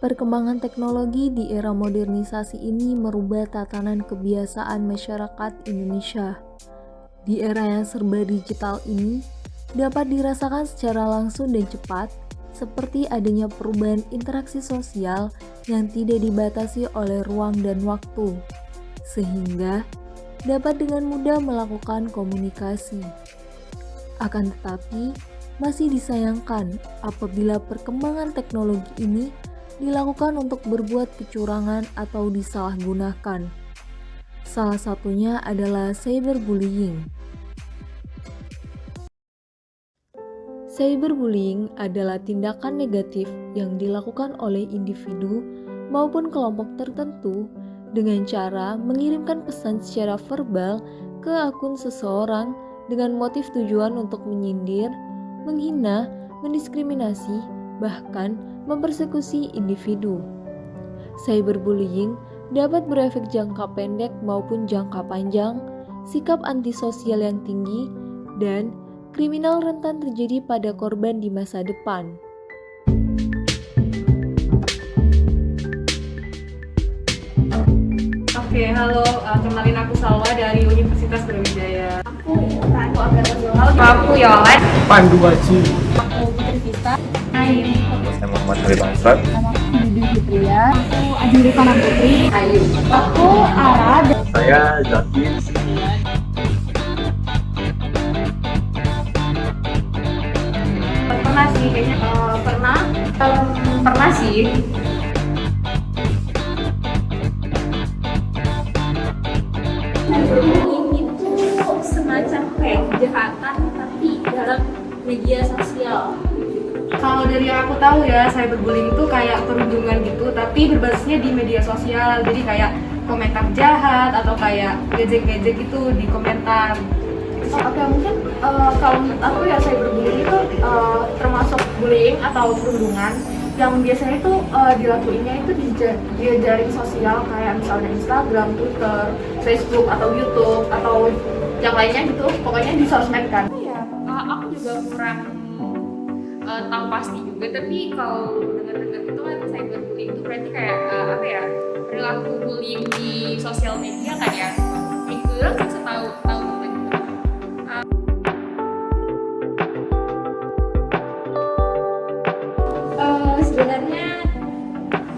Perkembangan teknologi di era modernisasi ini merubah tatanan kebiasaan masyarakat Indonesia. Di era yang serba digital ini, dapat dirasakan secara langsung dan cepat, seperti adanya perubahan interaksi sosial yang tidak dibatasi oleh ruang dan waktu, sehingga dapat dengan mudah melakukan komunikasi. Akan tetapi, masih disayangkan apabila perkembangan teknologi ini dilakukan untuk berbuat kecurangan atau disalahgunakan. Salah satunya adalah cyberbullying. Cyberbullying adalah tindakan negatif yang dilakukan oleh individu maupun kelompok tertentu dengan cara mengirimkan pesan secara verbal ke akun seseorang dengan motif tujuan untuk menyindir, menghina, mendiskriminasi, bahkan mempersekusi individu. Cyberbullying dapat berefek jangka pendek maupun jangka panjang, sikap antisosial yang tinggi, dan kriminal rentan terjadi pada korban di masa depan. Oke, halo, kenalin aku Salwa dari Universitas Brawijaya. Aku Agata. Aku Yolan. Pandu Aji. Aku Putri Vista. Ayu. Saya Muhammad Arif Ansrat. Nama aku Dudi Fitria. Aku Adi Rifana Putri. Ayu. Aku Ara. Saya Zaki. Pernah sih, kayaknya Pernah sih. Cyberbullying itu semacam kayak kejahatan tapi dalam media sosial. kalau dari yang aku tahu ya, cyberbullying itu kayak perundungan gitu, tapi berbasisnya di media sosial. Jadi kayak komentar jahat atau kayak ngejek-ngejek gitu di komentar. Oke, mungkin kalau menurut aku ya cyberbullying itu termasuk bullying atau perundungan yang biasanya itu dilakuinnya itu di jaring sosial kayak misalnya Instagram, Twitter, Facebook atau YouTube atau yang lainnya gitu. Pokoknya di sosmed kan. Aku juga kurang tahu pasti juga, tapi kalau dengar-dengar itu kan cyberbullying itu berarti kayak perilaku bullying di sosial media kan ya. Itu orang sih tahu tentang itu. Sebenarnya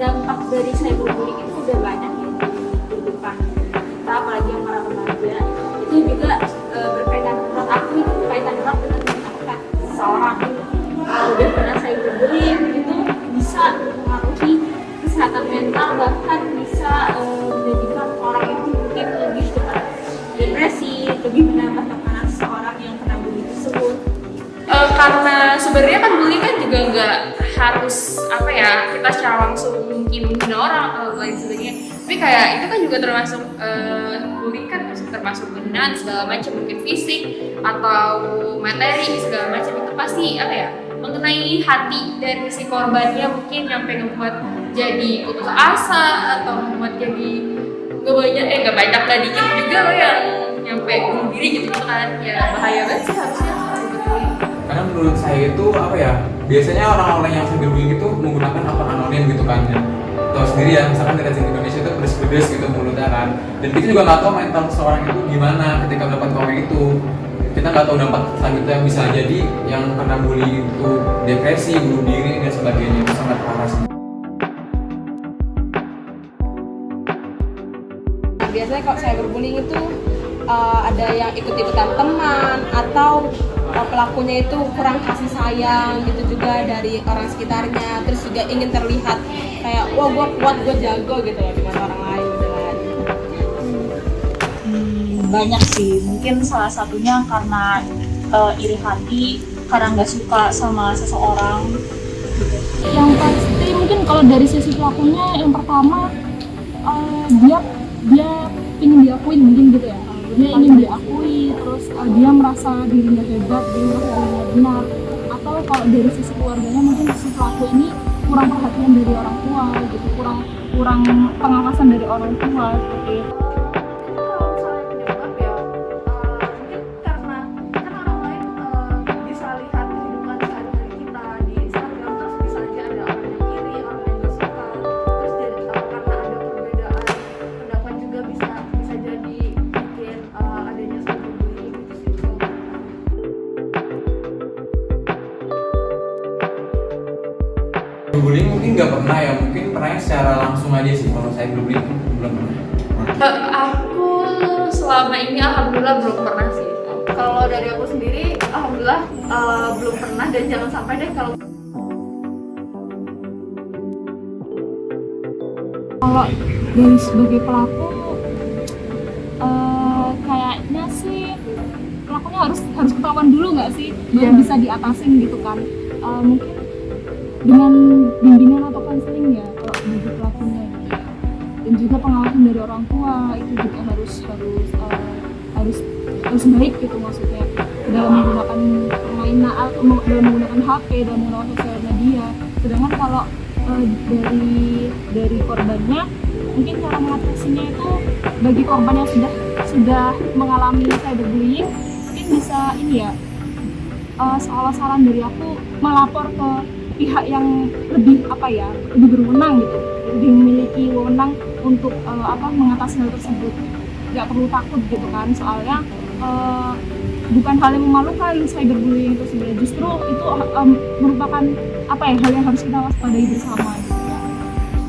dampak dari cyberbullying itu udah banyak ya di kehidupan kita, apalagi yang para remaja. Itu juga berkaitan, menurut aku itu berkaitan erat dengan mental seseorang. Kalau udah pernah cyberbullying itu bisa mempengaruhi kesehatan mental, bahkan bisa menjadikan orang itu mungkin lebih cepat depresi, lebih menambah tekanan seseorang yang kena bully tersebut. Karena sebenarnya kan bullying kan juga nggak harus kita secara langsung mungkin menghina orang atau lain sebagainya, tapi kayak itu kan juga termasuk bullying kan termasuk penghinaan segala macam, mungkin fisik atau materi segala macam. Itu pasti mengenai hati dari si korbannya, mungkin sampai ngebuat jadi putus asa atau membuat jadi nggak dikit juga loh yang nyampe bunuh diri gitu kan. Ya bahaya banget sih harusnya cyberbullying. Karena menurut saya itu biasanya orang-orang yang cyberbullying itu menggunakan akun anonim gitu kan ya. Tahu sendiri ya, misalkan netizen Indonesia itu pedes-pedes gitu mulutnya kan. Dan kita juga nggak tahu mental seseorang itu gimana ketika mendapat komen itu. Kita nggak tahu dampak selanjutnya yang bisa jadi yang kena bully itu depresi, bunuh diri dan sebagainya. Itu sangat parah sih. Nah, biasanya kalau cyberbullying itu ada yang ikut-ikutan teman atau pelakunya itu kurang kasih sayang gitu juga dari orang sekitarnya, terus juga ingin terlihat kayak wah gue kuat, gue jago gitu loh dengan orang lain gitu kan. Banyak sih, mungkin salah satunya karena iri hati, karena nggak suka sama seseorang gitu. Yang pasti mungkin kalau dari sisi pelakunya, yang pertama dia ingin diakuin mungkin gitu ya. Dia ingin diakui, terus dia merasa dirinya hebat, dia merasa dirinya benar. Atau kalau dari sisi keluarganya, mungkin si pelaku ini kurang perhatian dari orang tua gitu, kurang pengawasan dari orang tua seperti itu. Kalau misalnya penyebab ya, mungkin karena kan orang lain bisa lihat kehidupan sehari-hari kita di Instagram, terus bisa aja ada orang yang iri, orang yang gak suka. nggak pernah ya, mungkin pernahnya secara langsung aja sih. Kalau cyberbullying belum pernah. Aku selama ini alhamdulillah belum pernah sih. Kalau dari aku sendiri, alhamdulillah belum pernah, dan jangan sampai deh kalau dari sebagai pelaku kayaknya sih pelakunya harus ketahuan dulu nggak sih baru bisa diatasin gitu kan. Mungkin dengan bimbingan atau konseling ya kalau bagi pelakunya gitu ya. Dan juga pengawasan dari orang tua itu juga harus baik gitu, maksudnya dalam menggunakan permainan atau dalam menggunakan HP, dalam menggunakan sosial media. Sedangkan kalau dari korbannya, mungkin cara mengatasinya itu bagi korban yang sudah mengalami cyberbullying, mungkin bisa ini ya, soal saran dari aku melapor ke pihak yang lebih lebih berwenang gitu, lebih memiliki wewenang untuk mengatasi hal tersebut. Nggak perlu takut gitu kan, soalnya bukan hal yang memalukan cyberbullying itu sebenarnya, justru itu merupakan hal yang harus kita waspadai bersama gitu ya.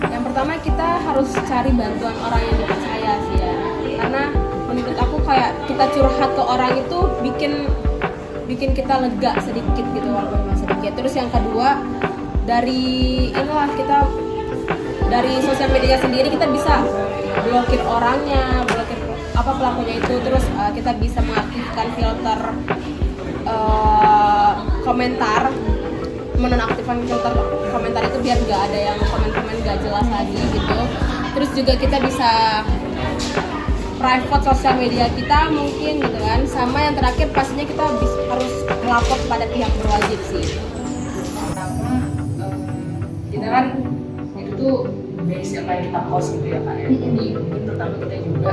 Yang pertama kita harus cari bantuan orang yang dipercaya sih ya, karena menurut aku kayak kita curhat ke orang itu bikin kita lega sedikit gitu, walaupun cuma sedikit. Terus yang kedua, dari sosial media sendiri kita bisa blokir orangnya, blokir pelakunya itu. Terus kita bisa mengaktifkan filter komentar, menonaktifkan filter komentar itu biar nggak ada yang komen-komen nggak jelas lagi gitu. Terus juga kita bisa private sosial media kita mungkin gitu kan. Sama yang terakhir pastinya kita harus melapor kepada pihak berwajib sih. Pertama, kita kan itu tuh base apa yang kita post gitu ya Kak ya. Jadi mungkin pertama kita juga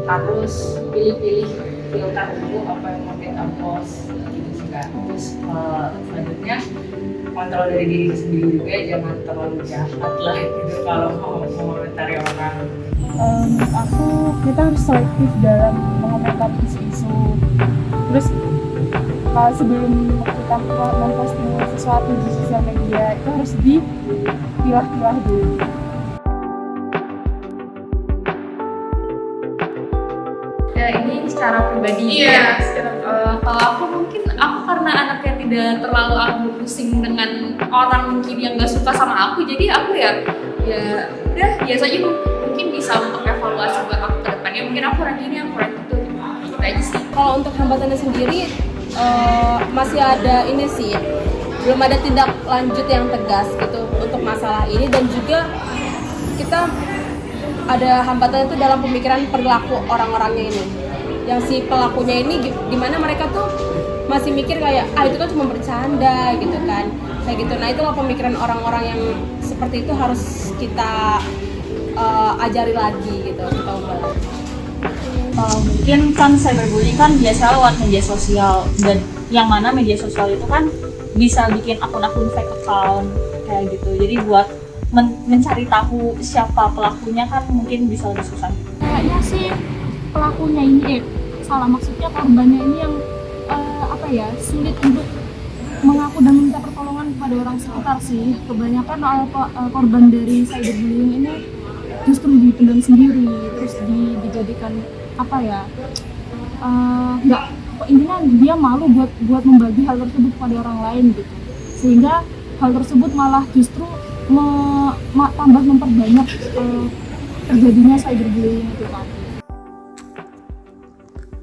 harus pilih-pilih filter dulu apa yang mau kita post gitu sih Kak. Terus selanjutnya kontrol dari diri sendiri juga, jangan terlalu jahat lah gitu kalau mau mengomentari orang. Menurut aku kita harus selektif dalam mengomentari isu-isu. Terus sebelum kita memposting sesuatu di sosial media itu harus dipilah-pilah dulu. Ya ini secara pribadi ya. Kalau aku mungkin karena anak yang tidak terlalu aku pusing dengan orang mungkin yang nggak suka sama aku, jadi aku ya udah biasanya mungkin bisa untuk evaluasi buat aku ke depannya, mungkin aku orang ini, aku orang itu, gitu aja sih. Kalau untuk hambatannya sendiri masih ada ini sih, belum ada tindak lanjut yang tegas gitu untuk masalah ini. Dan juga kita ada hambatannya itu dalam pemikiran perilaku orang-orangnya ini, yang si pelakunya ini dimana mereka tuh masih mikir kayak itu kan cuma bercanda gitu kan, kayak gitu. Nah itulah pemikiran orang-orang yang seperti itu harus kita ajari lagi gitu, kita ubah. Mungkin kan cyberbullying kan biasa lewat media sosial, dan yang mana media sosial itu kan bisa bikin akun-akun fake account kayak gitu. Jadi buat mencari tahu siapa pelakunya kan mungkin bisa lebih susah. Kayaknya sih pelakunya ini maksudnya korbannya ini yang sulit untuk mengaku dan minta pertolongan kepada orang sekitar sih. Kebanyakan korban dari cyberbullying ini justru dipendam sendiri, terus dijadikan intinya dia malu buat membagi hal tersebut kepada orang lain gitu, sehingga hal tersebut malah justru tambah memperbanyak terjadinya cyberbullying itu kan.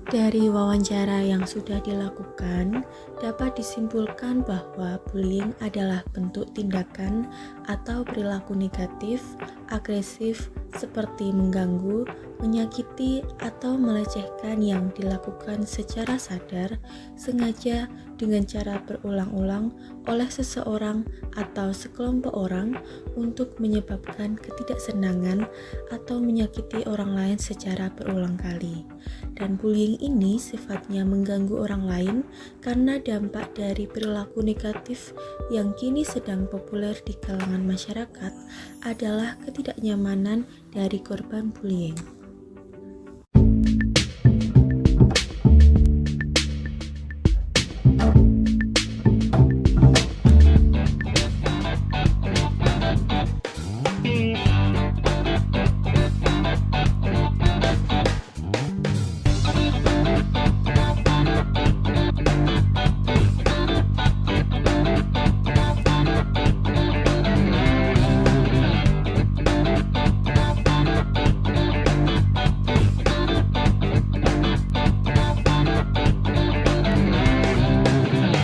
Dari wawancara yang sudah dilakukan, dapat disimpulkan bahwa bullying adalah bentuk tindakan atau perilaku negatif, agresif, seperti mengganggu, menyakiti, atau melecehkan yang dilakukan secara sadar, sengaja dengan cara berulang-ulang oleh seseorang atau sekelompok orang untuk menyebabkan ketidaksenangan atau menyakiti orang lain secara berulang kali. Dan bullying ini sifatnya mengganggu orang lain karena dampak dari perilaku negatif yang kini sedang populer di kalangan masyarakat adalah ketidaknyamanan dari korban bullying.